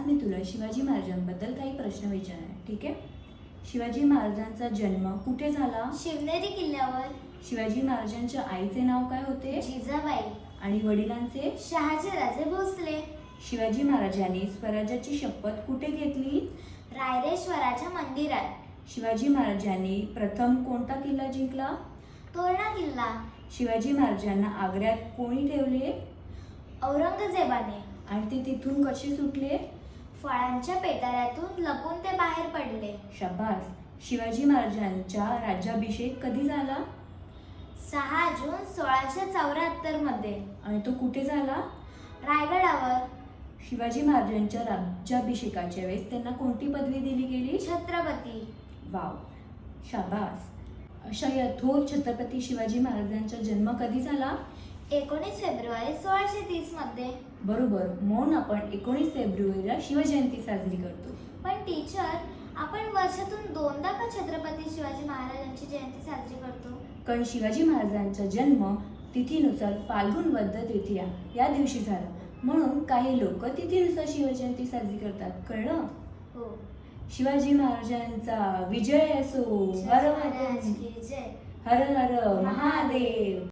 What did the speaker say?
आज मी तुला शिवाजी महाराजांबद्दल काही प्रश्न विचारणार आहे, ठीक आहे? शिवाजी महाराजांचा जन्म कुठे झाला? शिवनेरी किल्ल्यावर. शिवाजी महाराजांच्या आईचे नाव काय होते? जिजाबाई. आणि वडिलांचे? शहाजीराजे भोसले. शिवाजी महाराजांनी स्वराज्याची शपथ कुठे घेतली? रायरेश्वराच्या मंदिरात. शिवाजी महाराजांनी प्रथम कोणता किल्ला जिंकला? तोरणा किल्ला. शिवाजी महाराजांना आग्र्यात कोणी ठेवले? औरंगजेबाने. आणि ते तिथून कसे सुटले? फळांच्या पेटाऱ्यातून लपून ते बाहेर पडले. शाबास. शिवाजी महाराजांचा राज्याभिषेक कधी झाला? 6 जून 1674 मध्ये. आणि तो कुठे झाला? रायगडावर. शिवाजी महाराजांच्या राज्याभिषेकाच्या वेळेस त्यांना कोणती पदवी दिली गेली? छत्रपती. वाव, शाबास. अशा या थोर छत्रपती शिवाजी महाराजांचा जन्म कधी झाला? 19 फेब्रुवारी 1630 मध्ये. बरोबर. म्हणून आपण 19 फेब्रुवारीला शिवजयंती साजरी करतो. पण टीचर, आपण वर्षातून 2दा का छत्रपती शिवाजी महाराजांची जयंती साजरी करतो? कारण शिवाजी महाराजांचा जन्म तिथीनुसार फाल्गुन वद्य तृतीया या दिवशी झाला, म्हणून काही लोक तिथीनुसार शिवजयंती साजरी करतात. कळलं? हो. शिवाजी महाराजांचा विजय असो. हर महाराज की जय. हर हर महादेव.